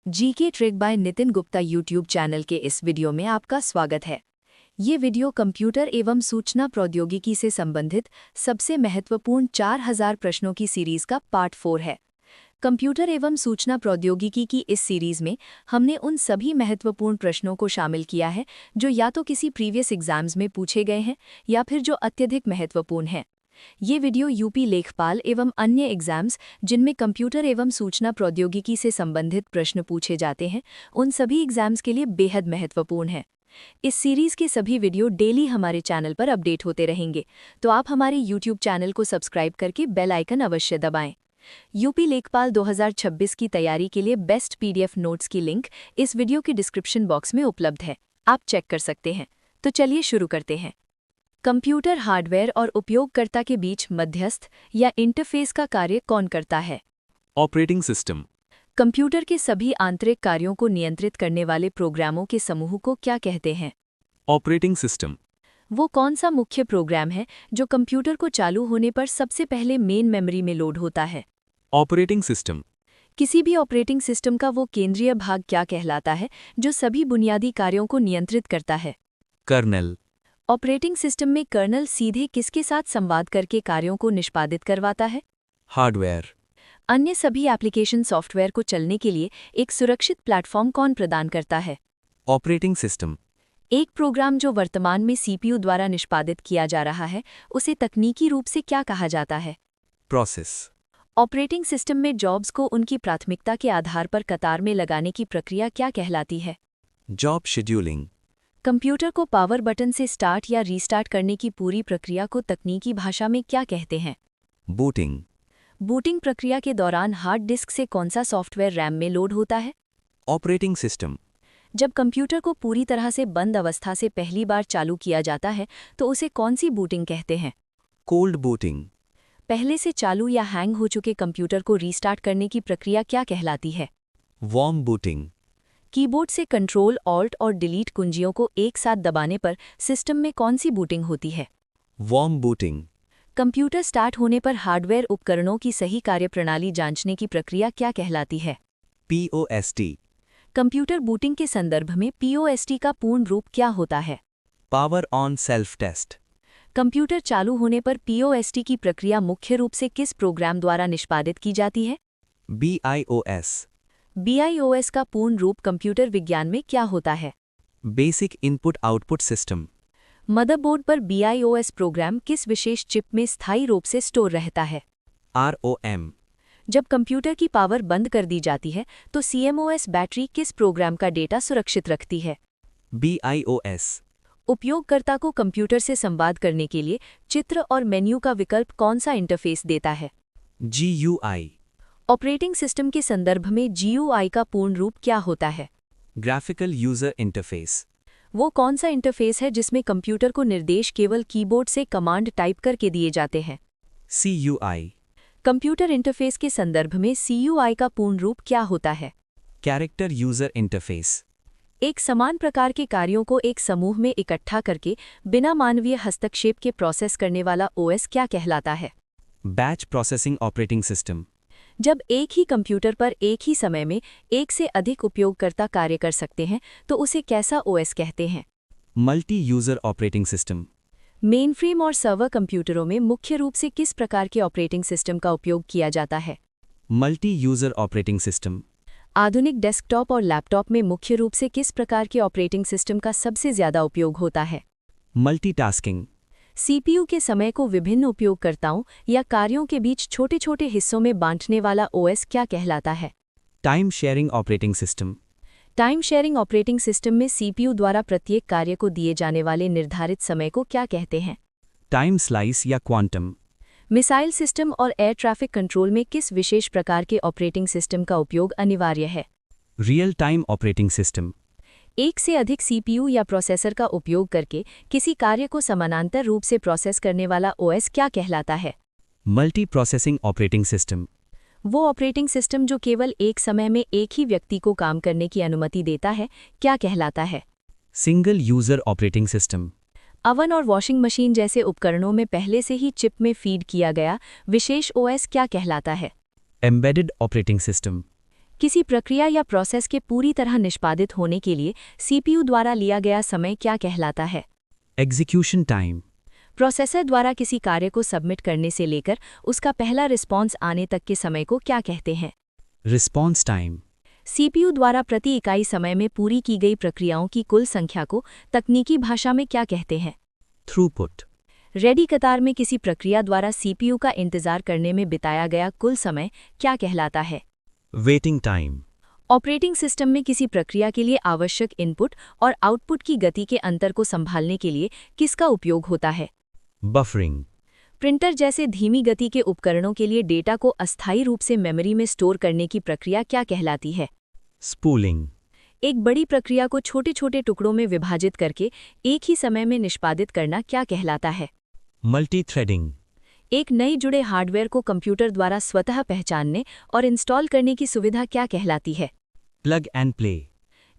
GK trick bye Nitin Gupta YouTube channel के इस video में आपका स्वागत है। ये वीडियो कंप्यूटर एवं सूचना प्रौद्योगिकी से संबंधित सबसे महत्वपूर्ण 4000 प्रश्नों की सीरीज का पार्ट 4 है। कंप्यूटर एवं सूचना प्रौद्योगिकी की इस सीरीज में हमने उन सभी महत्वपूर्ण प्रश्नों को शामिल किया है जो या तो किसी प्रीवियस एग्जाम्स में पूछे गए हैं या फिर जो अत्यधिक महत्वपूर्ण हैं। ये वीडियो यूपी लेखपाल एवं अन्य एग्जाम्स जिनमें कंप्यूटर एवं सूचना प्रौद्योगिकी से संबंधित प्रश्न पूछे जाते हैं, उन सभी एग्जाम्स के लिए बेहद महत्वपूर्ण है। इस सीरीज के सभी वीडियो डेली हमारे चैनल पर अपडेट होते रहेंगे, तो आप हमारे यूट्यूब चैनल को सब्सक्राइब करके बेल आइकन अवश्य दबाएं। यूपी लेखपाल 2026 की तैयारी के लिए बेस्ट पीडीएफ नोट्स की लिंक इस वीडियो के डिस्क्रिप्शन बॉक्स में उपलब्ध है, आप चेक कर सकते हैं। तो चलिए शुरू करते हैं। कंप्यूटर हार्डवेयर और उपयोगकर्ता के बीच मध्यस्थ या इंटरफेस का कार्य कौन करता है? Operating system. कंप्यूटर के सभी आंतरिक कार्यों को नियंत्रित करने वाले प्रोग्रामों के समूह को क्या कहते हैं? Operating system. वो कौन सा मुख्य प्रोग्राम है जो कंप्यूटर को चालू होने पर सबसे पहले मेन मेमोरी में लोड होता है? Operating system. किसी भी ऑपरेटिंग सिस्टम का वो केंद्रीय भाग क्या कहलाता है जो सभी बुनियादी कार्यों को नियंत्रित करता है? कर्नेल। ऑपरेटिंग सिस्टम में कर्नल सीधे किसके साथ संवाद करके कार्यों को निष्पादित करवाता है? हार्डवेयर। अन्य सभी एप्लीकेशन सॉफ्टवेयर को चलने के लिए एक सुरक्षित प्लेटफॉर्म कौन प्रदान करता है? Operating system. एक प्रोग्राम जो वर्तमान में सीपीयू द्वारा निष्पादित किया जा रहा है, उसे तकनीकी रूप से क्या कहा जाता है? प्रोसेस। ऑपरेटिंग सिस्टम में जॉब्स को उनकी प्राथमिकता के आधार पर कतार में लगाने की प्रक्रिया क्या कहलाती है? Job scheduling. कंप्यूटर को पावर बटन से स्टार्ट या रीस्टार्ट करने की पूरी प्रक्रिया को तकनीकी भाषा में क्या कहते हैं? बूटिंग। बूटिंग प्रक्रिया के दौरान हार्ड डिस्क से कौन सा सॉफ्टवेयर रैम में लोड होता है? Operating system. जब कंप्यूटर को पूरी तरह से बंद अवस्था से पहली बार चालू किया जाता है तो उसे कौन सी बूटिंग कहते हैं? Cold booting. पहले से चालू या हैंग हो चुके कंप्यूटर को रीस्टार्ट करने की प्रक्रिया क्या कहलाती है? Warm booting. कीबोर्ड से कंट्रोल, ऑल्ट और डिलीट कुंजियों को एक साथ दबाने पर सिस्टम में कौन सी बूटिंग होती है? Warm booting. कंप्यूटर स्टार्ट होने पर हार्डवेयर उपकरणों की सही कार्यप्रणाली जांचने की प्रक्रिया क्या कहलाती है? POST। कंप्यूटर बूटिंग के संदर्भ में POST का पूर्ण रूप क्या होता है? Power on self test. Computer चालू होने पर POST की प्रक्रिया मुख्य रूप से किस प्रोग्राम द्वारा निष्पादित की जाती है? BIOS। BIOS का पूर्ण रूप कंप्यूटर विज्ञान में क्या होता है? Basic input output system. Motherboard पर BIOS प्रोग्राम किस विशेष चिप में स्थायी रूप से स्टोर रहता है? ROM। जब कंप्यूटर की पावर बंद कर दी जाती है तो CMOS बैटरी किस प्रोग्राम का डेटा सुरक्षित रखती है? BIOS। उपयोगकर्ता को कंप्यूटर से संवाद करने के लिए चित्र और मेन्यू का विकल्प कौन सा इंटरफेस देता है? GUI। ऑपरेटिंग सिस्टम के संदर्भ में GUI का पूर्ण रूप क्या होता है? Graphical user interface. वो कौन सा इंटरफेस है जिसमें कंप्यूटर को निर्देश केवल कीबोर्ड से कमांड टाइप करके दिए जाते हैं? CUI। कंप्यूटर इंटरफेस के संदर्भ में CUI का पूर्ण रूप क्या होता है? Character user interface. एक समान प्रकार के कार्यों को एक समूह में इकट्ठा करके बिना मानवीय हस्तक्षेप के प्रोसेस करने वाला OS क्या कहलाता है? Batch processing operating system. जब एक ही कंप्यूटर पर एक ही समय में एक से अधिक उपयोगकर्ता कार्य कर सकते हैं तो उसे कैसा OS कहते हैं? Multi user operating system. Mainframe और सर्वर कंप्यूटरों में मुख्य रूप से किस प्रकार के ऑपरेटिंग सिस्टम का उपयोग किया जाता है? Multi user operating system. आधुनिक डेस्कटॉप और लैपटॉप में मुख्य रूप से किस प्रकार के ऑपरेटिंग सिस्टम का सबसे ज्यादा उपयोग होता है? मल्टीटास्किंग। CPU के समय को विभिन्न उपयोगकर्ताओं या कार्यों के बीच छोटे छोटे हिस्सों में बांटने वाला OS क्या कहलाता है? Time sharing operating system. Time sharing operating system में CPU द्वारा प्रत्येक कार्य को दिए जाने वाले निर्धारित समय को क्या कहते हैं? टाइम स्लाइस या क्वांटम। मिसाइल सिस्टम और एयर ट्रैफिक कंट्रोल में किस विशेष प्रकार के ऑपरेटिंग सिस्टम का उपयोग अनिवार्य है? Real time operating system. एक से अधिक CPU या प्रोसेसर का उपयोग करके किसी कार्य को समानांतर रूप से प्रोसेस करने वाला OS क्या कहलाता है? Multi processing operating system. वो ऑपरेटिंग सिस्टम जो केवल एक समय में एक ही व्यक्ति को काम करने की अनुमति देता है क्या कहलाता है? Single user operating system. Oven और वॉशिंग मशीन जैसे उपकरणों में पहले से ही चिप में फीड किया गया विशेष OS क्या कहलाता है? Embedded operating system. किसी प्रक्रिया या प्रोसेस के पूरी तरह निष्पादित होने के लिए सीपीयू द्वारा लिया गया समय क्या कहलाता है? Execution time. प्रोसेसर द्वारा किसी कार्य को सबमिट करने से लेकर उसका पहला रिस्पॉन्स आने तक के समय को क्या कहते हैं? Response time. सीपीयू द्वारा प्रति इकाई समय में पूरी की गई प्रक्रियाओं की कुल संख्या को तकनीकी भाषा में क्या कहते हैं? Throughput. रेडी कतार में किसी प्रक्रिया द्वारा सीपीयू का इंतजार करने में बिताया गया कुल समय क्या कहलाता है? Waiting time. ऑपरेटिंग सिस्टम में किसी प्रक्रिया के लिए आवश्यक इनपुट और आउटपुट की गति के अंतर को संभालने के लिए किसका उपयोग होता है? Buffering. प्रिंटर जैसे धीमी गति के उपकरणों के लिए डेटा को अस्थायी रूप से मेमोरी में स्टोर करने की प्रक्रिया क्या कहलाती है? Spooling. एक बड़ी प्रक्रिया को छोटे छोटे टुकड़ों में विभाजित करके एक ही समय में निष्पादित करना क्या कहलाता है? Multi-threading. एक नई जुड़े हार्डवेयर को कंप्यूटर द्वारा स्वतः पहचानने और इंस्टॉल करने की सुविधा क्या कहलाती है? Plug and play.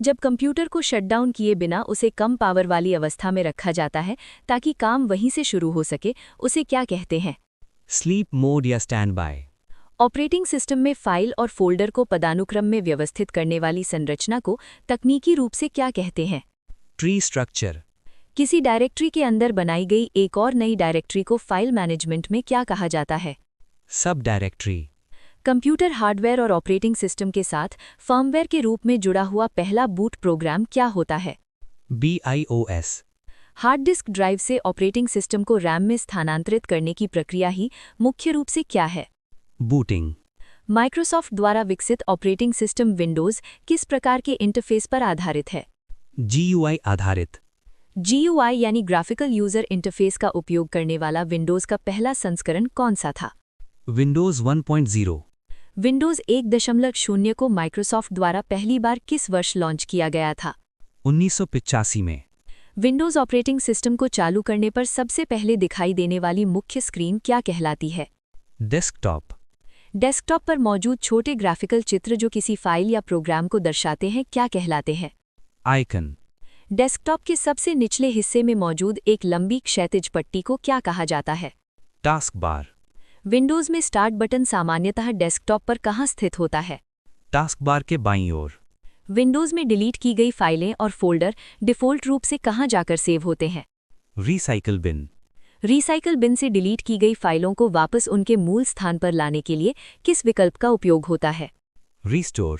जब कंप्यूटर को शटडाउन किए बिना उसे कम पावर वाली अवस्था में रखा जाता है ताकि काम वहीं से शुरू हो सके, उसे क्या कहते हैं? Sleep mode या standby. ऑपरेटिंग सिस्टम में फाइल और फोल्डर को पदानुक्रम में व्यवस्थित करने वाली संरचना को तकनीकी रूप से क्या कहते हैं? Tree structure. किसी डायरेक्टरी के अंदर बनाई गई एक और नई डायरेक्टरी को फाइल मैनेजमेंट में क्या कहा जाता है? Subdirectory. कंप्यूटर हार्डवेयर और ऑपरेटिंग सिस्टम के साथ फर्मवेयर के रूप में जुड़ा हुआ पहला बूट प्रोग्राम क्या होता है? BIOS. हार्ड डिस्क ड्राइव से ऑपरेटिंग सिस्टम को रैम में स्थानांतरित करने की प्रक्रिया ही मुख्य रूप से क्या है? Booting. माइक्रोसॉफ्ट द्वारा विकसित ऑपरेटिंग सिस्टम विंडोज़ किस प्रकार के इंटरफेस पर आधारित है? GUI आधारित. GUI यानी ग्राफिकल यूजर इंटरफेस का उपयोग करने वाला विंडोज़ का पहला संस्करण कौन सा था? Windows 1.0. विंडोज़ 1.0 को माइक्रोसॉफ्ट द्वारा पहली बार किस वर्ष लॉन्च किया गया था? 1985 में. विंडोज़ ऑपरेटिंग सिस्टम को चालू करने पर सबसे पहले दिखाई देने वाली मुख्य स्क्रीन क्या कहलाती है? Desktop. डेस्कटॉप पर मौजूद छोटे ग्राफिकल चित्र जो किसी फाइल या प्रोग्राम को दर्शाते हैं क्या कहलाते हैं? Icon. डेस्कटॉप के सबसे निचले हिस्से में मौजूद एक लंबी क्षैतिज पट्टी को क्या कहा जाता है? Taskbar. विंडोज़ में स्टार्ट बटन सामान्यतः डेस्कटॉप पर कहाँ स्थित होता है? Taskbar के बाईं ओर. विंडोज़ में डिलीट की गई फाइलें और फोल्डर डिफ़ॉल्ट रूप से कहाँ जाकर सेव होते हैं? Recycle bin. रिसाइकल बिन से डिलीट की गई फाइलों को वापस उनके मूल स्थान पर लाने के लिए किस विकल्प का उपयोग होता है? Restore.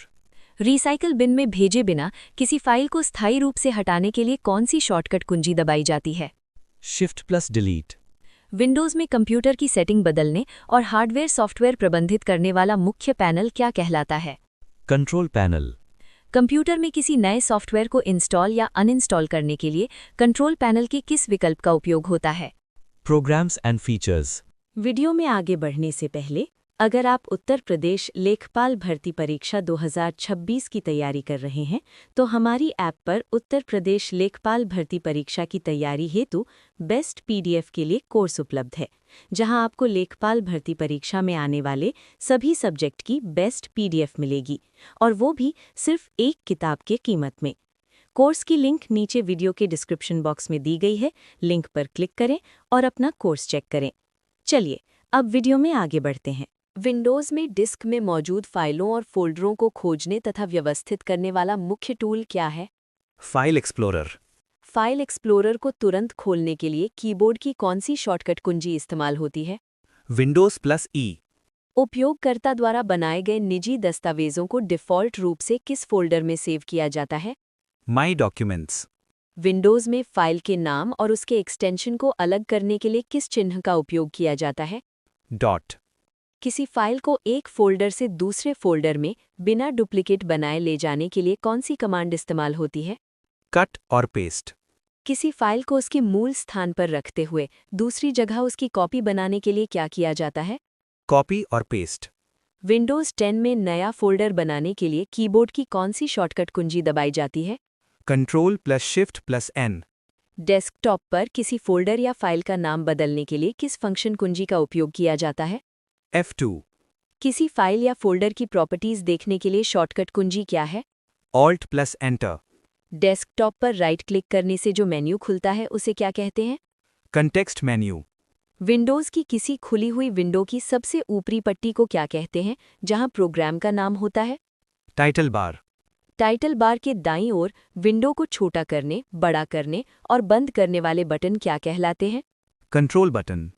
रिसाइकल बिन में भेजे बिना किसी फाइल को स्थायी रूप से हटाने के लिए कौन सी शॉर्टकट कुंजी दबाई जाती है? Shift+Delete. विंडोज़ में कंप्यूटर की सेटिंग बदलने और हार्डवेयर सॉफ्टवेयर प्रबंधित करने वाला मुख्य पैनल क्या कहलाता है? Control panel. कंप्यूटर में किसी नए सॉफ्टवेयर को इंस्टॉल या अनइंस्टॉल करने के लिए कंट्रोल पैनल के किस विकल्प का उपयोग होता है? Programs and features. वीडियो में आगे बढ़ने से पहले अगर आप उत्तर प्रदेश लेखपाल भर्ती परीक्षा 2026 की तैयारी कर रहे हैं तो हमारी ऐप पर उत्तर प्रदेश लेखपाल भर्ती परीक्षा की तैयारी हेतु बेस्ट पीडीएफ के लिए कोर्स उपलब्ध है, जहां आपको लेखपाल भर्ती परीक्षा में आने वाले सभी सब्जेक्ट की बेस्ट पीडीएफ मिलेगी, और वो भी सिर्फ एक किताब के कीमत में। कोर्स की लिंक नीचे वीडियो के डिस्क्रिप्शन बॉक्स में दी गई है, लिंक पर क्लिक करें और अपना कोर्स चेक करें। चलिए अब वीडियो में आगे बढ़ते हैं। विंडोज़ में डिस्क में मौजूद फाइलों और फोल्डरों को खोजने तथा व्यवस्थित करने वाला मुख्य टूल क्या है? File Explorer. फाइल एक्सप्लोरर को तुरंत खोलने के लिए कीबोर्ड की कौन सी शॉर्टकट कुंजी इस्तेमाल होती है? Windows+E. उपयोगकर्ता द्वारा बनाए गए निजी दस्तावेजों को डिफ़ॉल्ट रूप से किस फोल्डर में सेव किया जाता है? My Documents. विंडोज़ में फाइल के नाम और उसके एक्सटेंशन को अलग करने के लिए किस चिन्ह का उपयोग किया जाता है? Dot. किसी फाइल को एक फोल्डर से दूसरे फोल्डर में बिना डुप्लीकेट बनाए ले जाने के लिए कौन सी कमांड इस्तेमाल होती है? Cut और Paste. किसी फाइल को उसके मूल स्थान पर रखते हुए दूसरी जगह उसकी कॉपी बनाने के लिए क्या किया जाता है? Copy और Paste. विंडोज़ 10 में नया फोल्डर बनाने के लिए कीबोर्ड की कौन सी शॉर्टकट कुंजी दबाई जाती है? Control+Shift+N. डेस्कटॉप पर किसी फोल्डर या फाइल का नाम बदलने के लिए किस फंक्शन कुंजी का उपयोग किया जाता है? F2. किसी फाइल या फोल्डर की प्रॉपर्टीज देखने के लिए शॉर्टकट कुंजी क्या है? Alt+Enter. डेस्कटॉप पर राइट क्लिक करने से जो मेन्यू खुलता है उसे क्या कहते हैं? Context Menu. विंडोज़ की किसी खुली हुई विंडो की सबसे ऊपरी पट्टी को क्या कहते हैं, जहां प्रोग्राम का नाम होता है? टाइटल बार, टाइटल बार के दाईं ओर विंडो को छोटा करने, बड़ा करने और बंद करने वाले बटन क्या कहलाते हैं? कंट्रोल बटन,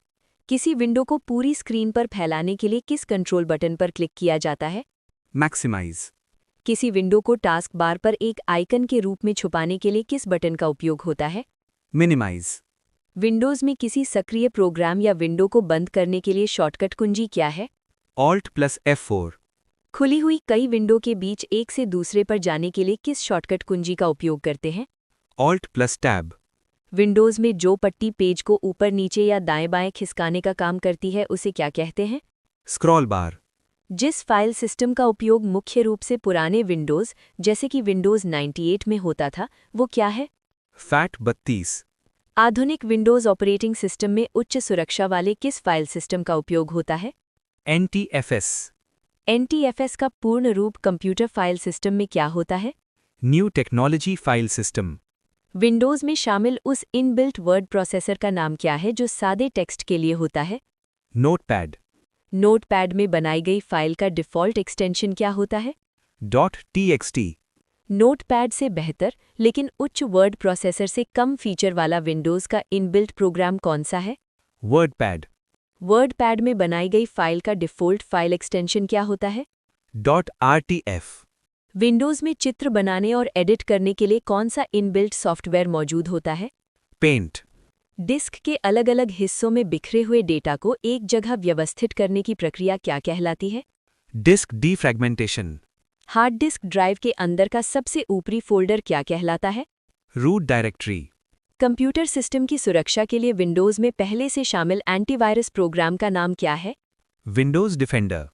किसी विंडो को पूरी स्क्रीन पर फैलाने के लिए किस कंट्रोल बटन पर क्लिक किया जाता है? मैक्सिमाइज, किसी विंडो को टास्क बार पर एक आइकन के रूप में छुपाने के लिए किस बटन का उपयोग होता है? मिनिमाइज, विंडोज़ में किसी सक्रिय प्रोग्राम या विंडो को बंद करने के लिए शॉर्टकट कुंजी क्या है? Alt plus F4, खुली हुई कई विंडो के बीच एक से दूसरे पर जाने के लिए किस शॉर्टकट कुंजी का उपयोग करते हैं? Alt plus Tab, विंडोज़ में जो पट्टी पेज को ऊपर नीचे या दाएं बाएं खिसकाने का काम करती है उसे क्या कहते हैं? स्क्रॉल बार, जिस फाइल सिस्टम का उपयोग मुख्य रूप से पुराने विंडोज़ जैसे कि विंडोज़ 98 में होता था वो क्या है? फैट 32, आधुनिक विंडोज़ ऑपरेटिंग सिस्टम में उच्च सुरक्षा वाले किस फाइल सिस्टम का उपयोग होता है? NTFS, NTFS का पूर्ण रूप कंप्यूटर फाइल सिस्टम में क्या होता है? New technology file system, Windows में शामिल उस इनबिल्ट वर्ड प्रोसेसर का नाम क्या है जो सादे टेक्स्ट के लिए होता है? नोटपैड, नोटपैड में बनाई गई फाइल का डिफ़ॉल्ट एक्सटेंशन क्या होता है? .txt, नोटपैड से बेहतर लेकिन उच्च वर्ड प्रोसेसर से कम फीचर वाला विंडोज़ का इनबिल्ट प्रोग्राम कौन सा है? वर्डपैड, वर्डपैड में बनाई गई फाइल का डिफ़ॉल्ट फाइल एक्सटेंशन क्या होता है? .rtf, विंडोज़ में चित्र बनाने और एडिट करने के लिए कौन सा इनबिल्ट सॉफ्टवेयर मौजूद होता है? पेंट, डिस्क के अलग अलग हिस्सों में बिखरे हुए डेटा को एक जगह व्यवस्थित करने की प्रक्रिया क्या कहलाती है? डिस्क डीफ्रैगमेंटेशन, हार्ड डिस्क ड्राइव के अंदर का सबसे ऊपरी फोल्डर क्या कहलाता है? रूट डायरेक्टरी, कंप्यूटर सिस्टम की सुरक्षा के लिए विंडोज़ में पहले से शामिल एंटीवायरस प्रोग्राम का नाम क्या है? विंडोज डिफेंडर,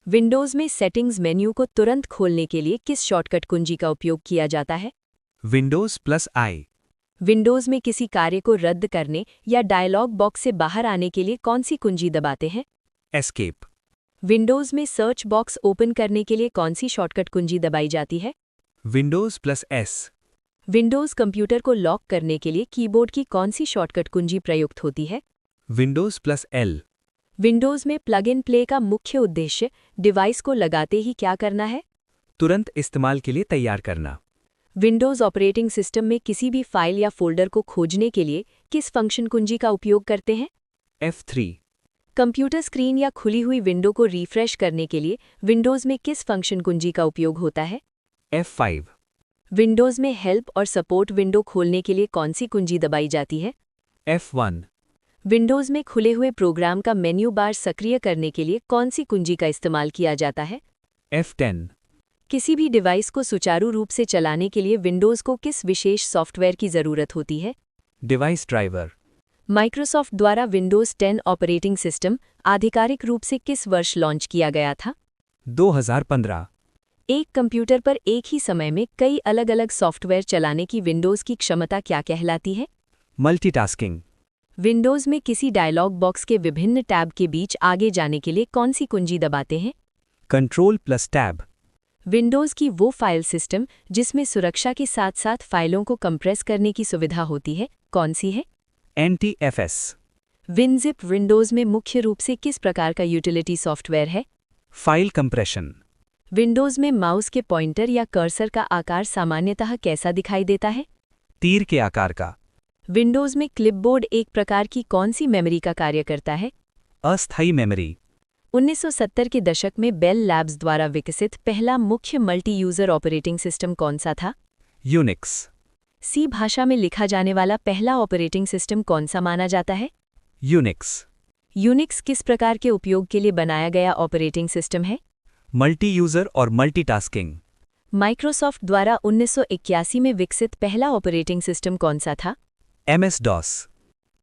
विंडोज़ में सेटिंग्स मेन्यू को तुरंत खोलने के लिए किस शॉर्टकट कुंजी का उपयोग किया जाता है? विंडोज प्लस आई, विंडोज़ में किसी कार्य को रद्द करने या डायलॉग बॉक्स से बाहर आने के लिए कौन सी कुंजी दबाते हैं? एस्केप, विंडोज़ में सर्च बॉक्स ओपन करने के लिए कौन सी शॉर्टकट कुंजी दबाई जाती है? Windows plus S, Windows computer को लॉक करने के लिए कीबोर्ड की कौन सी शॉर्टकट कुंजी प्रयुक्त होती है? विंडोज प्लस एल, विंडोज़ में प्लग इन प्ले का मुख्य उद्देश्य डिवाइस को लगाते ही क्या करना है? तुरंत इस्तेमाल के लिए तैयार करना। विंडोज़ ऑपरेटिंग सिस्टम में किसी भी फाइल या फोल्डर को खोजने के लिए किस फंक्शन कुंजी का उपयोग करते हैं? F3, कंप्यूटर स्क्रीन या खुली हुई विंडो को रिफ्रेश करने के लिए विंडोज़ में किस फंक्शन कुंजी का उपयोग होता है? F5, विंडोज़ में हेल्प और सपोर्ट विंडो खोलने के लिए कौन सी कुंजी दबाई जाती है? F1, विंडोज़ में खुले हुए प्रोग्राम का मेन्यू बार सक्रिय करने के लिए कौन सी कुंजी का इस्तेमाल किया जाता है? F10, किसी भी डिवाइस को सुचारू रूप से चलाने के लिए विंडोज़ को किस विशेष सॉफ्टवेयर की ज़रूरत होती है? डिवाइस ड्राइवर, माइक्रोसॉफ्ट द्वारा विंडोज़ 10 ऑपरेटिंग सिस्टम आधिकारिक रूप से किस वर्ष लॉन्च किया गया था? 2015, एक कंप्यूटर पर एक ही समय में कई अलग-अलग सॉफ्टवेयर चलाने की विंडोज़ की क्षमता क्या कहलाती है? मल्टीटास्किंग, विंडोज़ में किसी डायलॉग बॉक्स के विभिन्न टैब के बीच आगे जाने के लिए कौन सी कुंजी दबाते हैं? कंट्रोल प्लस टैब, विंडोज़ की वो फाइल सिस्टम जिसमें सुरक्षा के साथ साथ फाइलों को कंप्रेस करने की सुविधा होती है, कौन सी है? NTFS, विनज़िप विंडोज़ में मुख्य रूप से किस प्रकार का यूटिलिटी सॉफ्टवेयर है? फाइल कंप्रेशन, विंडोज़ में माउस के पॉइंटर या कर्सर का आकार सामान्यतः कैसा दिखाई देता है? तीर के आकार का, विंडोज़ में क्लिपबोर्ड एक प्रकार की कौन सी मेमोरी का कार्य करता है? अस्थायी मेमोरी, 1970 के दशक में बेल लैब्स द्वारा विकसित पहला मुख्य मल्टी यूज़र ऑपरेटिंग सिस्टम कौन सा था? यूनिक्स, सी भाषा में लिखा जाने वाला पहला ऑपरेटिंग सिस्टम कौन सा माना जाता है? यूनिक्स, यूनिक्स किस प्रकार के उपयोग के लिए बनाया गया ऑपरेटिंग सिस्टम है? मल्टी यूजर और मल्टीटास्किंग, माइक्रोसॉफ्ट द्वारा 1981 में विकसित पहला ऑपरेटिंग सिस्टम कौन सा था? MS-DOS,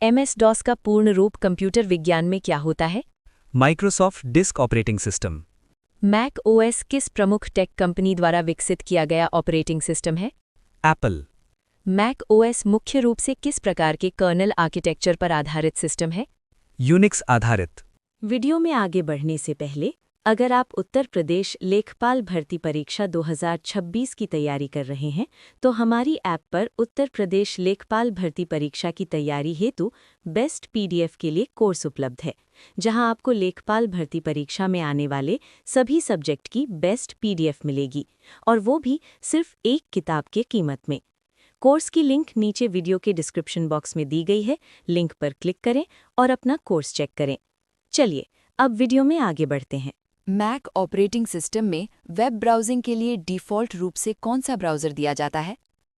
MS-DOS का पूर्ण रूप कंप्यूटर विज्ञान में क्या होता है? Microsoft disk operating system, Mac OS किस प्रमुख टेक कंपनी द्वारा विकसित किया गया ऑपरेटिंग सिस्टम है? एप्पल, मैक OS मुख्य रूप से किस प्रकार के कर्नल आर्किटेक्चर पर आधारित सिस्टम है? यूनिक्स आधारित। वीडियो में आगे बढ़ने से पहले अगर आप उत्तर प्रदेश लेखपाल भर्ती परीक्षा 2026 की तैयारी कर रहे हैं तो हमारी ऐप पर उत्तर प्रदेश लेखपाल भर्ती परीक्षा की तैयारी हेतु बेस्ट पीडीएफ के लिए कोर्स उपलब्ध है, जहां आपको लेखपाल भर्ती परीक्षा में आने वाले सभी सब्जेक्ट की बेस्ट पीडीएफ मिलेगी, और वो भी सिर्फ एक किताब के कीमत में। कोर्स की लिंक नीचे वीडियो के डिस्क्रिप्शन बॉक्स में दी गई है, लिंक पर क्लिक करें और अपना कोर्स चेक करें। चलिए अब वीडियो में आगे बढ़ते हैं। मैक ऑपरेटिंग सिस्टम में वेब ब्राउजिंग के लिए डिफ़ॉल्ट रूप से कौन सा ब्राउज़र दिया जाता है?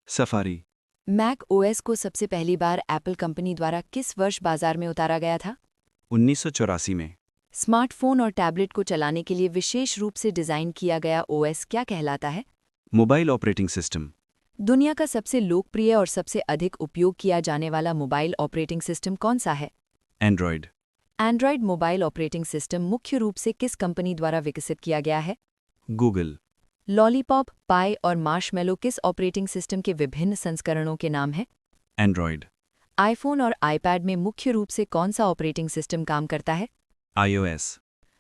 सफारी। मैक ओएस को सबसे पहली बार एप्पल कंपनी द्वारा किस वर्ष बाजार में उतारा गया था? 1984 में। स्मार्टफोन और टैबलेट को चलाने के लिए विशेष रूप से डिज़ाइन किया गया ओएस क्या कहलाता है? Mobile operating system. दुनिया का सबसे लोकप्रिय और सबसे अधिक उपयोग किया जाने वाला मोबाइल ऑपरेटिंग सिस्टम कौन सा है? Android. Android mobile operating system मुख्य रूप से किस कंपनी द्वारा विकसित किया गया है? गूगल। लॉलीपॉप, पाई और मार्शमैलो किस ऑपरेटिंग सिस्टम के विभिन्न संस्करणों के नाम हैं? एंड्रॉयड। आईफोन और आईपैड में मुख्य रूप से कौन सा ऑपरेटिंग सिस्टम काम करता है? iOS।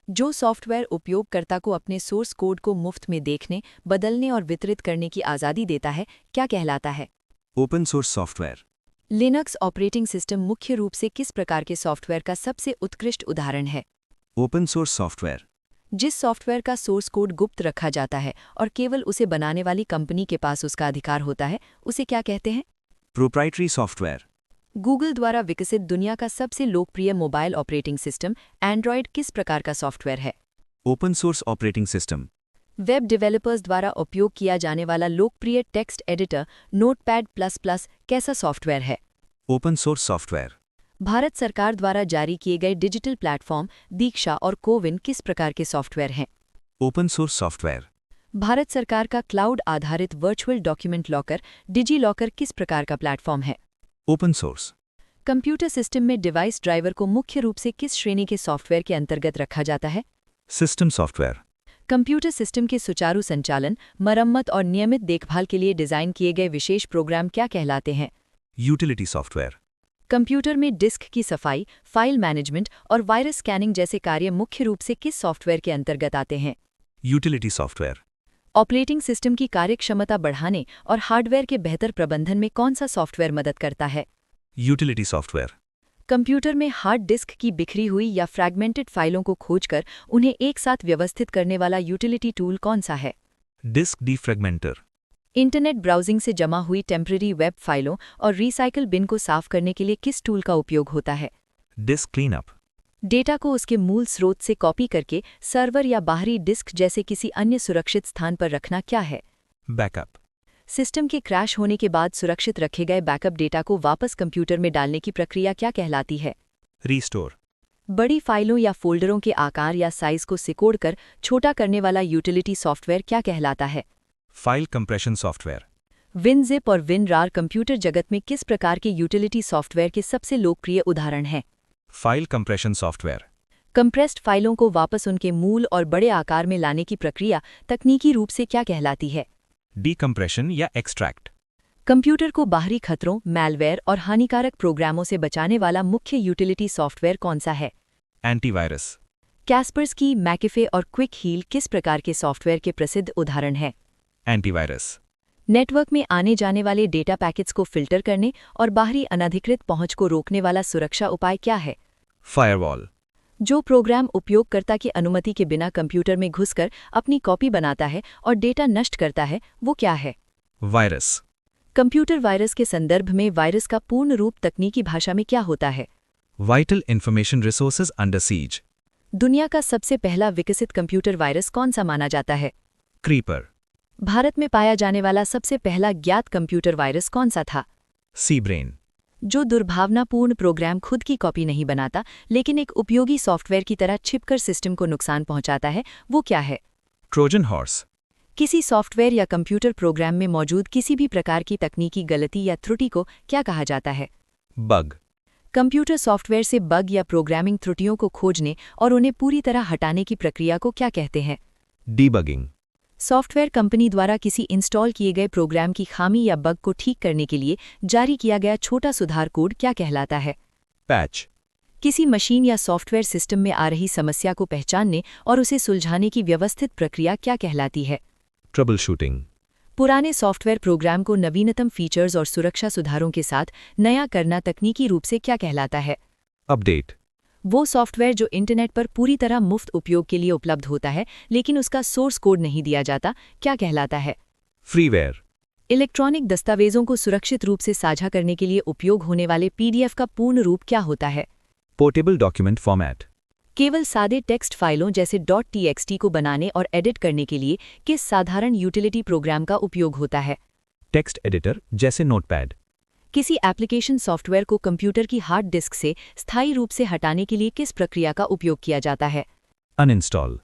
जो सॉफ्टवेयर उपयोगकर्ता को अपने सोर्स कोड को मुफ्त में देखने, बदलने और वितरित करने की आज़ादी देता है, क्या कहलाता है? Open source software. Linux operating system मुख्य रूप से किस प्रकार के सॉफ्टवेयर का सबसे उत्कृष्ट उदाहरण है? Open source software. जिस सॉफ्टवेयर का सोर्स कोड गुप्त रखा जाता है और केवल उसे बनाने वाली कंपनी के पास उसका अधिकार होता है, उसे क्या कहते हैं? Proprietary software. गूगल द्वारा विकसित दुनिया का सबसे लोकप्रिय मोबाइल ऑपरेटिंग सिस्टम एंड्रॉयड किस प्रकार का सॉफ्टवेयर है? Open source operating system. Web developers द्वारा उपयोग किया जाने वाला लोकप्रिय टेक्स्ट एडिटर नोटपैड ++ कैसा सॉफ्टवेयर है? Open source software. भारत सरकार द्वारा जारी किए गए डिजिटल प्लेटफॉर्म दीक्षा और कोविन किस प्रकार के सॉफ्टवेयर हैं? Open source software. भारत सरकार का क्लाउड आधारित virtual document locker digi locker किस प्रकार का प्लेटफॉर्म है? Open source. कंप्यूटर सिस्टम में डिवाइस ड्राइवर को मुख्य रूप से किस श्रेणी के सॉफ्टवेयर के अंतर्गत रखा जाता है? System software. कंप्यूटर सिस्टम के सुचारू संचालन, मरम्मत और नियमित देखभाल के लिए डिज़ाइन किए गए विशेष प्रोग्राम क्या कहलाते हैं? Utility software. कंप्यूटर में डिस्क की सफाई, फाइल मैनेजमेंट और वायरस स्कैनिंग जैसे कार्य मुख्य रूप से किस सॉफ्टवेयर के अंतर्गत आते हैं? Utility software. ऑपरेटिंग सिस्टम की कार्यक्षमता बढ़ाने और हार्डवेयर के बेहतर प्रबंधन में कौन सा सॉफ्टवेयर मदद करता है? Utility software. कंप्यूटर में हार्ड डिस्क की बिखरी हुई या फ्रैगमेंटेड फाइलों को खोजकर उन्हें एक साथ व्यवस्थित करने वाला यूटिलिटी टूल कौन सा है? डिस्क डीफ्रैगमेंटर। इंटरनेट ब्राउजिंग से जमा हुई टेम्पररी वेब फाइलों और रिसाइकल बिन को साफ करने के लिए किस टूल का उपयोग होता है? Disc cleanup. डेटा को उसके मूल स्रोत से कॉपी करके सर्वर या बाहरी डिस्क जैसे किसी अन्य सुरक्षित स्थान पर रखना क्या है? बैकअप। सिस्टम के क्रैश होने के बाद सुरक्षित रखे गए बैकअप डेटा को वापस कंप्यूटर में डालने की प्रक्रिया क्या कहलाती है? रीस्टोर। बड़ी फाइलों या फोल्डरों के आकार या साइज को सिकोड़कर छोटा करने वाला यूटिलिटी सॉफ्टवेयर क्या कहलाता है? File compression software. विनजिप और विनरार कंप्यूटर जगत में किस प्रकार के यूटिलिटी सॉफ्टवेयर के सबसे लोकप्रिय उदाहरण हैं? File compression software. कंप्रेस्ड फाइलों को वापस उनके मूल और बड़े आकार में लाने की प्रक्रिया तकनीकी रूप से क्या कहलाती है? डीकम्प्रेशन या एक्सट्रैक्ट। कंप्यूटर को बाहरी खतरों, मैलवेयर और हानिकारक प्रोग्रामों से बचाने वाला मुख्य यूटिलिटी सॉफ्टवेयर कौन सा है? एंटीवायरस। कैस्पर्सकी, मैकेफे और क्विक हील किस प्रकार के सॉफ्टवेयर के प्रसिद्ध उदाहरण हैं? एंटीवायरस। नेटवर्क में आने जाने वाले डेटा पैकेट्स को फिल्टर करने और बाहरी अनधिकृत पहुंच को रोकने वाला सुरक्षा उपाय क्या है? फायरवॉल। जो प्रोग्राम उपयोगकर्ता की अनुमति के बिना कंप्यूटर में घुसकर अपनी कॉपी बनाता है और डेटा नष्ट करता है, वो क्या है? वायरस। कंप्यूटर वायरस के संदर्भ में वायरस का पूर्ण रूप तकनीकी भाषा में क्या होता है? Vital information resources under seize. दुनिया का सबसे पहला विकसित कंप्यूटर वायरस कौन सा माना जाता है? क्रीपर। भारत में पाया जाने वाला सबसे पहला ज्ञात कंप्यूटर वायरस कौन सा था? सीब्रेन। जो दुर्भावनापूर्ण प्रोग्राम खुद की कॉपी नहीं बनाता लेकिन एक उपयोगी सॉफ्टवेयर की तरह छिपकर सिस्टम को नुकसान पहुंचाता है, वो क्या है? Trojan horse. किसी सॉफ्टवेयर या कंप्यूटर प्रोग्राम में मौजूद किसी भी प्रकार की तकनीकी गलती या त्रुटि को क्या कहा जाता है? बग। कंप्यूटर सॉफ्टवेयर से बग या प्रोग्रामिंग त्रुटियों को खोजने और उन्हें पूरी तरह हटाने की प्रक्रिया को क्या कहते हैं? डीबगिंग। सॉफ्टवेयर कंपनी द्वारा किसी इंस्टॉल किए गए प्रोग्राम की खामी या बग को ठीक करने के लिए जारी किया गया छोटा सुधार कोड क्या कहलाता है? पैच। किसी मशीन या सॉफ्टवेयर सिस्टम में आ रही समस्या को पहचानने और उसे सुलझाने की व्यवस्थित प्रक्रिया क्या कहलाती है? Troubleshooting. पुराने सॉफ्टवेयर प्रोग्राम को नवीनतम फीचर्स और सुरक्षा सुधारों के साथ नया करना तकनीकी रूप से क्या कहलाता है? Update. वो सॉफ्टवेयर जो इंटरनेट पर पूरी तरह मुफ्त उपयोग के लिए उपलब्ध होता है लेकिन उसका सोर्स कोड नहीं दिया जाता, क्या कहलाता है? Freeware. इलेक्ट्रॉनिक दस्तावेजों को सुरक्षित रूप से साझा करने के लिए उपयोग होने वाले पीडीएफ का पूर्ण रूप क्या होता है? Portable document format. केवल सादे टेक्स्ट फाइलों जैसे .txt को बनाने और एडिट करने के लिए किस साधारण यूटिलिटी प्रोग्राम का उपयोग होता है? Text editor जैसे Notepad. किसी एप्लीकेशन सॉफ्टवेयर को कंप्यूटर की हार्ड डिस्क से स्थायी रूप से हटाने के लिए किस प्रक्रिया का उपयोग किया जाता है? Uninstall.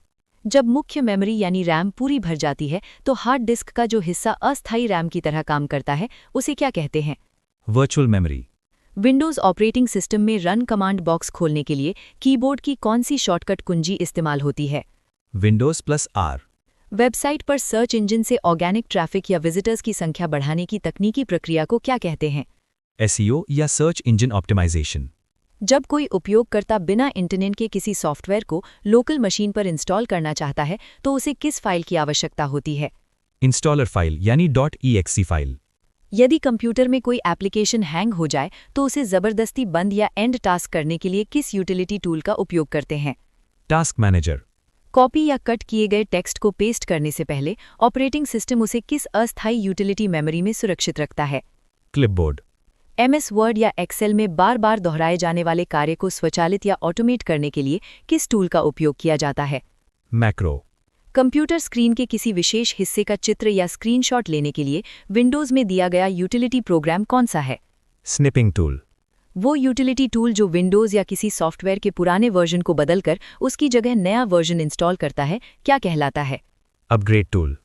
जब मुख्य मेमोरी यानी रैम पूरी भर जाती है तो हार्ड डिस्क का जो हिस्सा अस्थायी रैम की तरह काम करता है उसे क्या कहते हैं? Virtual memory. Windows operating system में रन कमांड बॉक्स खोलने के लिए कीबोर्ड की कौन सी शॉर्टकट कुंजी इस्तेमाल होती है? Windows plus R. वेबसाइट पर सर्च इंजन से ऑर्गेनिक ट्रैफिक या विजिटर्स की संख्या बढ़ाने की तकनीकी प्रक्रिया को क्या कहते हैं? SEO या Search Engine Optimization. जब कोई उपयोगकर्ता बिना इंटरनेट के किसी सॉफ्टवेयर को लोकल मशीन पर इंस्टॉल करना चाहता है तो उसे किस फाइल की आवश्यकता होती है? Installer file यानी .exe file. यदि कंप्यूटर में कोई एप्लीकेशन हैंग हो जाए तो उसे ज़बरदस्ती बंद या एंड टास्क करने के लिए किस यूटिलिटी टूल का उपयोग करते हैं? Task Manager. कॉपी या कट किए गए टेक्स्ट को पेस्ट करने से पहले ऑपरेटिंग सिस्टम उसे किस अस्थायी यूटिलिटी मेमोरी में सुरक्षित रखता है? Clipboard. MS वर्ड या एक्सेल में बार बार दोहराए जाने वाले कार्य को स्वचालित या ऑटोमेट करने के लिए किस टूल का उपयोग किया जाता है? Macro. कंप्यूटर स्क्रीन के किसी विशेष हिस्से का चित्र या स्क्रीनशॉट लेने के लिए विंडोज़ में दिया गया यूटिलिटी प्रोग्राम कौन सा है? Snipping tool. वो यूटिलिटी टूल जो विंडोज़ या किसी सॉफ्टवेयर के पुराने वर्जन को बदलकर उसकी जगह नया वर्जन इंस्टॉल करता है, क्या कहलाता है? Upgrade tool.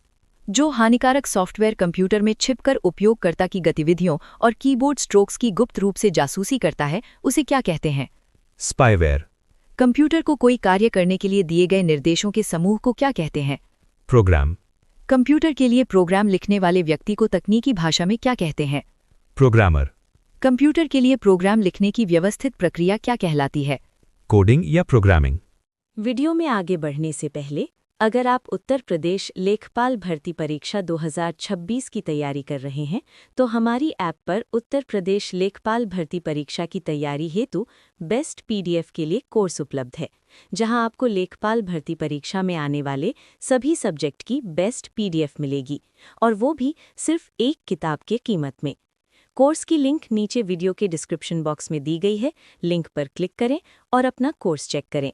जो हानिकारक सॉफ्टवेयर कंप्यूटर में छिपकर उपयोगकर्ता की गतिविधियों और कीबोर्ड स्ट्रोक्स की गुप्त रूप से जासूसी करता है, उसे क्या कहते हैं? Spyware. कंप्यूटर को कोई कार्य करने के लिए दिए गए निर्देशों के समूह को क्या कहते हैं? Program. कंप्यूटर के लिए प्रोग्राम लिखने वाले व्यक्ति को तकनीकी भाषा में क्या कहते हैं? Programmer. कंप्यूटर के लिए प्रोग्राम लिखने की व्यवस्थित प्रक्रिया क्या कहलाती है? Coding या Programming. वीडियो में आगे बढ़ने से पहले अगर आप उत्तर प्रदेश लेखपाल भर्ती परीक्षा 2026 की तैयारी कर रहे हैं तो हमारी ऐप पर उत्तर प्रदेश लेखपाल भर्ती परीक्षा की तैयारी हेतु बेस्ट पीडीएफ के लिए कोर्स उपलब्ध है, जहां आपको लेखपाल भर्ती परीक्षा में आने वाले सभी सब्जेक्ट की बेस्ट पीडीएफ मिलेगी और वो भी सिर्फ एक किताब के कीमत में। कोर्स की लिंक नीचे वीडियो के डिस्क्रिप्शन बॉक्स में दी गई है, लिंक पर क्लिक करें और अपना कोर्स चेक करें।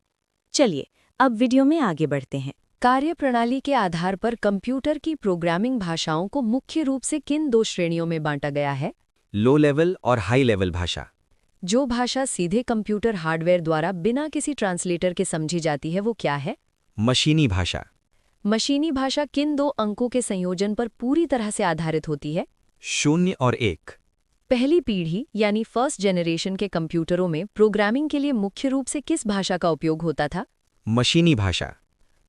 चलिए अब वीडियो में आगे बढ़ते हैं। कार्यप्रणाली के आधार पर कंप्यूटर की प्रोग्रामिंग भाषाओं को मुख्य रूप से किन दो श्रेणियों में बांटा गया है? लो लेवल और हाई लेवल भाषा। जो भाषा सीधे कंप्यूटर हार्डवेयर द्वारा बिना किसी ट्रांसलेटर के समझी जाती है वो क्या है? मशीनी भाषा। मशीनी भाषा किन दो अंकों के संयोजन पर पूरी तरह से आधारित होती है? 0 और 1। पहली पीढ़ी यानी फर्स्ट जनरेशन के कंप्यूटरों में प्रोग्रामिंग के लिए मुख्य रूप से किस भाषा का उपयोग होता था? मशीनी भाषा।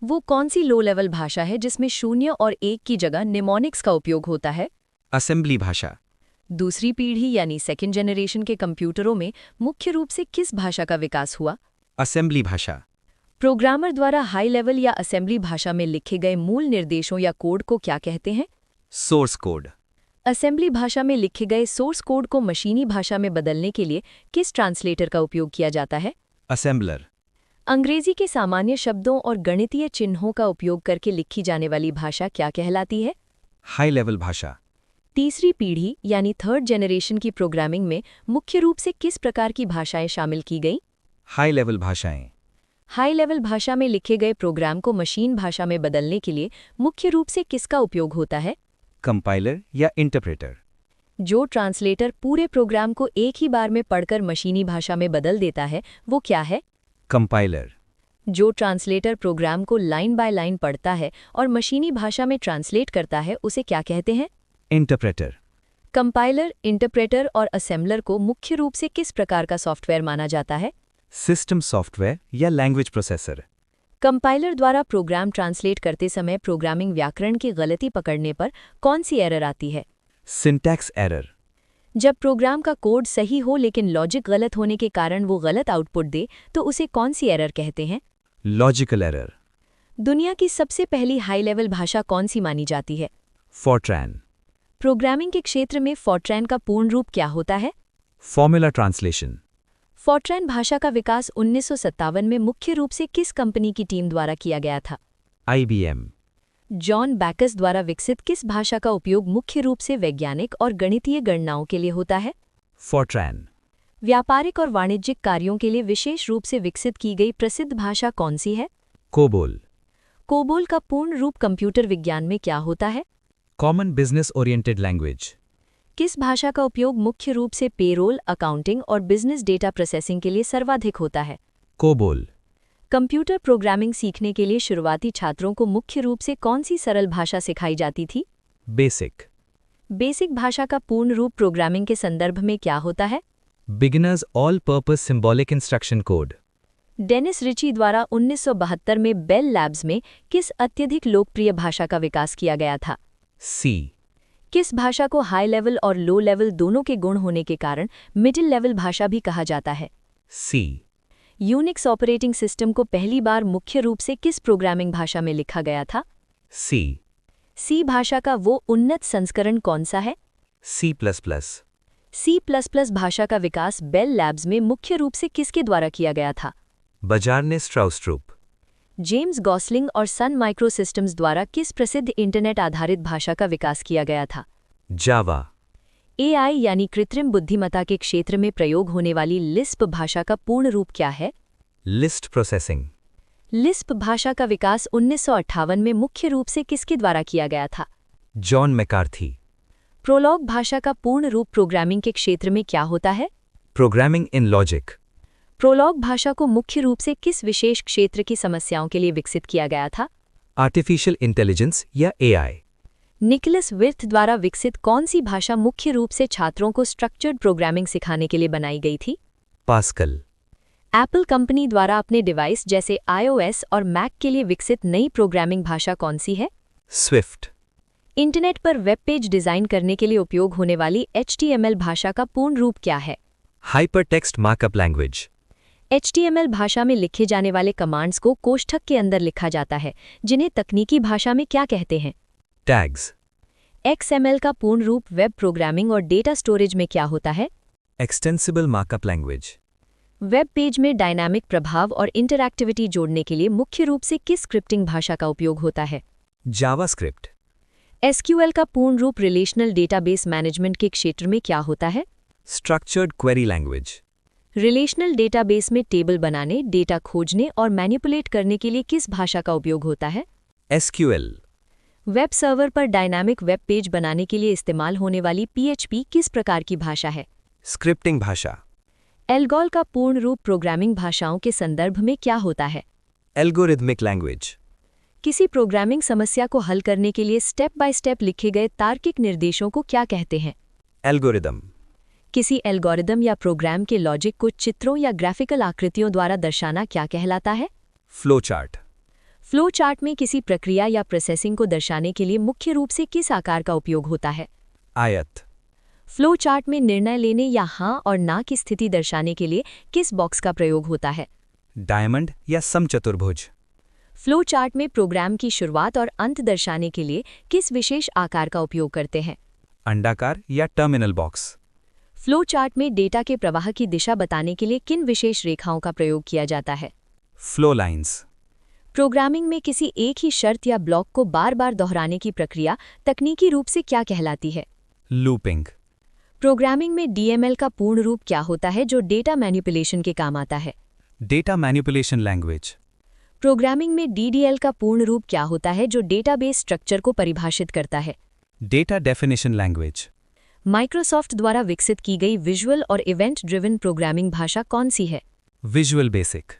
वो कौन सी लो लेवल भाषा है जिसमें 0 और 1 की जगह निमोनिक्स का उपयोग होता है? असेंबली भाषा। दूसरी पीढ़ी यानी सेकेंड जनरेशन के कंप्यूटरों में मुख्य रूप से किस भाषा का विकास हुआ? असेंबली भाषा। प्रोग्रामर द्वारा हाई लेवल या असेंबली भाषा में लिखे गए मूल निर्देशों या कोड को क्या कहते हैं? Source code. असेंबली भाषा में लिखे गए सोर्स कोड को मशीनी भाषा में बदलने के लिए किस ट्रांसलेटर का उपयोग किया जाता है? असेंबलर। अंग्रेजी के सामान्य शब्दों और गणितीय चिन्हों का उपयोग करके लिखी जाने वाली भाषा क्या कहलाती है? हाई लेवल भाषा। तीसरी पीढ़ी यानी थर्ड जनरेशन की प्रोग्रामिंग में मुख्य रूप से किस प्रकार की भाषाएं शामिल की गईं? हाई लेवल भाषाएं। हाई लेवल भाषा में लिखे गए प्रोग्राम को मशीन भाषा में बदलने के लिए मुख्य रूप से किसका उपयोग होता है? कंपाइलर या इंटरप्रेटर। जो ट्रांसलेटर पूरे प्रोग्राम को एक ही बार में पढ़कर मशीनी भाषा में बदल देता है वो क्या है? कंपाइलर। जो ट्रांसलेटर प्रोग्राम को लाइन बाय लाइन पढ़ता है और मशीनी भाषा में ट्रांसलेट करता है उसे क्या कहते हैं? इंटरप्रेटर। कंपाइलर, इंटरप्रेटर और असेंबलर को मुख्य रूप से किस प्रकार का सॉफ्टवेयर माना जाता है? सिस्टम सॉफ्टवेयर या लैंग्वेज प्रोसेसर। कंपाइलर द्वारा प्रोग्राम ट्रांसलेट करते समय प्रोग्रामिंग व्याकरण की गलती पकड़ने पर कौन सी एरर आती है? Syntax error. जब प्रोग्राम का कोड सही हो लेकिन लॉजिक गलत होने के कारण वो गलत आउटपुट दे तो उसे कौन सी एरर कहते हैं? Logical error. दुनिया की सबसे पहली हाई लेवल भाषा कौन सी मानी जाती है? फॉर्ट्रैन। प्रोग्रामिंग के क्षेत्र में फॉर्ट्रैन का पूर्ण रूप क्या होता है? Formula translation. फॉर्ट्रैन भाषा का विकास 1957 में मुख्य रूप से किस कंपनी की टीम द्वारा किया गया था? IBM। जॉन बैकस द्वारा विकसित किस भाषा का उपयोग मुख्य रूप से वैज्ञानिक और गणितीय गणनाओं के लिए होता है? फॉर्ट्रैन। व्यापारिक और वाणिज्यिक कार्यों के लिए विशेष रूप से विकसित की गई प्रसिद्ध भाषा कौन सी है? कोबोल। कोबोल का पूर्ण रूप कंप्यूटर विज्ञान में क्या होता है? Common business oriented language. किस भाषा का उपयोग मुख्य रूप से पेरोल, अकाउंटिंग और बिजनेस डेटा प्रोसेसिंग के लिए सर्वाधिक होता है? कोबोल। कंप्यूटर प्रोग्रामिंग सीखने के लिए शुरुआती छात्रों को मुख्य रूप से कौन सी सरल भाषा सिखाई जाती थी? बेसिक। बेसिक भाषा का पूर्ण रूप प्रोग्रामिंग के संदर्भ में क्या होता है? Beginners all purpose symbolic instruction code. Dennis Ritchie द्वारा 1972 में बेल लैब्स में किस अत्यधिक लोकप्रिय भाषा का विकास किया गया था? सी। किस भाषा को हाई लेवल और लो लेवल दोनों के गुण होने के कारण मिडिल लेवल भाषा भी कहा जाता है? सी। यूनिक्स ऑपरेटिंग सिस्टम को पहली बार मुख्य रूप से किस प्रोग्रामिंग भाषा में लिखा गया था? सी। सी भाषा का वो उन्नत संस्करण कौन सा है? C++। C++ भाषा का विकास बेल लैब्स में मुख्य रूप से किसके द्वारा किया गया था? बाजार ने स्ट्राउस्ट्रूप। जेम्स गॉसलिंग और सन माइक्रो सिस्टम्स द्वारा किस प्रसिद्ध इंटरनेट आधारित भाषा का विकास किया गया था? जावा। AI यानी कृत्रिम बुद्धिमत्ता के क्षेत्र में प्रयोग होने वाली लिस्प भाषा का पूर्ण रूप क्या है? List processing. लिस्प भाषा का विकास 1958 में मुख्य रूप से किसके द्वारा किया गया था? John McCarthy. प्रोलॉग भाषा का पूर्ण रूप प्रोग्रामिंग के क्षेत्र में क्या होता है? Programming in logic. प्रोलॉग भाषा को मुख्य रूप से किस विशेष क्षेत्र की समस्याओं के लिए विकसित किया गया था? आर्टिफिशियल इंटेलिजेंस या AI। निकोलस विर्थ द्वारा विकसित कौन सी भाषा मुख्य रूप से छात्रों को स्ट्रक्चर्ड प्रोग्रामिंग सिखाने के लिए बनाई गई थी? पास्कल। एप्पल कंपनी द्वारा अपने डिवाइस जैसे iOS और मैक के लिए विकसित नई प्रोग्रामिंग भाषा कौन सी है? स्विफ्ट। इंटरनेट पर वेब पेज डिजाइन करने के लिए उपयोग होने वाली HTML भाषा का पूर्ण रूप क्या है? Hypertext markup language. HTML भाषा में लिखे जाने वाले कमांड्स को कोष्ठक के अंदर लिखा जाता है, जिन्हें तकनीकी भाषा में क्या कहते हैं? टैग्स। XML का पूर्ण रूप वेब प्रोग्रामिंग और डेटा स्टोरेज में क्या होता है? Extensible markup language. Web page में डायनामिक प्रभाव और इंटरैक्टिविटी जोड़ने के लिए मुख्य रूप से किस स्क्रिप्टिंग भाषा का उपयोग होता है? जावास्क्रिप्ट। SQL का पूर्ण रूप रिलेशनल डेटाबेस मैनेजमेंट के क्षेत्र में क्या होता है? Structured query language. Relational database में टेबल बनाने, डेटा खोजने और मैनिपुलेट करने के लिए किस भाषा का उपयोग होता है? SQL। वेब सर्वर पर डायनामिक वेब पेज बनाने के लिए इस्तेमाल होने वाली PHP किस प्रकार की भाषा है? स्क्रिप्टिंग भाषा। एल्गोल का पूर्ण रूप प्रोग्रामिंग भाषाओं के संदर्भ में क्या होता है? Algorithmic language. किसी प्रोग्रामिंग समस्या को हल करने के लिए स्टेप बाय स्टेप लिखे गए तार्किक निर्देशों को क्या कहते हैं? एल्गोरिदम। किसी एल्गोरिदम या प्रोग्राम के लॉजिक को चित्रों या ग्राफिकल आकृतियों द्वारा दर्शाना क्या कहलाता है? फ्लोचार्ट। फ्लो चार्ट में किसी प्रक्रिया या प्रोसेसिंग को दर्शाने के लिए मुख्य रूप से किस आकार का उपयोग होता है? आयत। फ्लो चार्ट में निर्णय लेने या हाँ और ना की स्थिति दर्शाने के लिए किस बॉक्स का प्रयोग होता है? डायमंड या समचतुर्भुज। फ्लो चार्ट में प्रोग्राम की शुरुआत और अंत दर्शाने के लिए किस विशेष आकार का उपयोग करते हैं? अंडाकार या टर्मिनल बॉक्स। फ्लो चार्ट में डेटा के प्रवाह की दिशा बताने के लिए किन विशेष रेखाओं का प्रयोग किया जाता है? Flow lines. प्रोग्रामिंग में किसी एक ही शर्त या ब्लॉक को बार बार दोहराने की प्रक्रिया तकनीकी रूप से क्या कहलाती है? लूपिंग। प्रोग्रामिंग में DML का पूर्ण रूप क्या होता है जो डेटा मैनिपुलेशन के काम आता है? Data manipulation language. प्रोग्रामिंग में DDL का पूर्ण रूप क्या होता है जो डेटाबेस स्ट्रक्चर को परिभाषित करता है? Data definition language. माइक्रोसॉफ्ट द्वारा विकसित की गई विजुअल और इवेंट ड्रिवन प्रोग्रामिंग भाषा कौन सी है? Visual basic.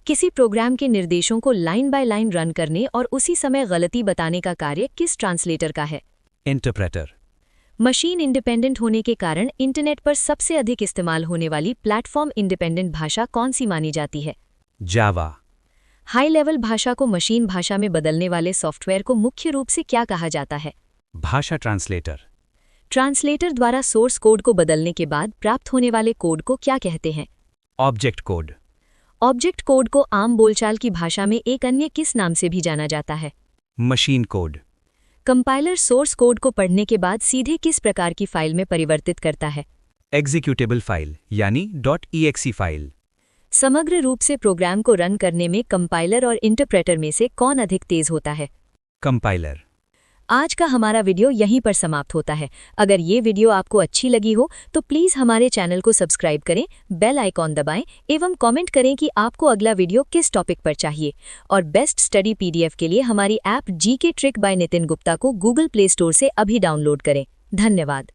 किसी प्रोग्राम के निर्देशों को लाइन बाय लाइन रन करने और उसी समय गलती बताने का कार्य किस ट्रांसलेटर का है? इंटरप्रेटर। मशीन इंडिपेंडेंट होने के कारण इंटरनेट पर सबसे अधिक इस्तेमाल होने वाली प्लेटफॉर्म इंडिपेंडेंट भाषा कौन सी मानी जाती है? जावा। हाई लेवल भाषा को मशीन भाषा में बदलने वाले सॉफ्टवेयर को मुख्य रूप से क्या कहा जाता है? भाषा ट्रांसलेटर। ट्रांसलेटर द्वारा सोर्स कोड को बदलने के बाद प्राप्त होने वाले कोड को क्या कहते हैं? ऑब्जेक्ट कोड, ऑब्जेक्ट कोड को आम बोलचाल की भाषा में एक अन्य किस नाम से भी जाना जाता है? Machine code, compiler source code को पढ़ने के बाद सीधे किस प्रकार की फाइल में परिवर्तित करता है? एग्जीक्यूटेबल फाइल यानी .exe फाइल। समग्र रूप से प्रोग्राम को रन करने में कंपाइलर और इंटरप्रेटर में से कौन अधिक तेज होता है? कंपाइलर। आज का हमारा वीडियो यहीं पर समाप्त होता है। अगर ये वीडियो आपको अच्छी लगी हो तो प्लीज़ हमारे चैनल को सब्सक्राइब करें, बेल आइकॉन दबाएं एवं कमेंट करें कि आपको अगला वीडियो किस टॉपिक पर चाहिए। और बेस्ट स्टडी पीडीएफ के लिए हमारी app GK trick bye Nitin Gupta को गूगल प्ले स्टोर से अभी डाउनलोड करें। धन्यवाद।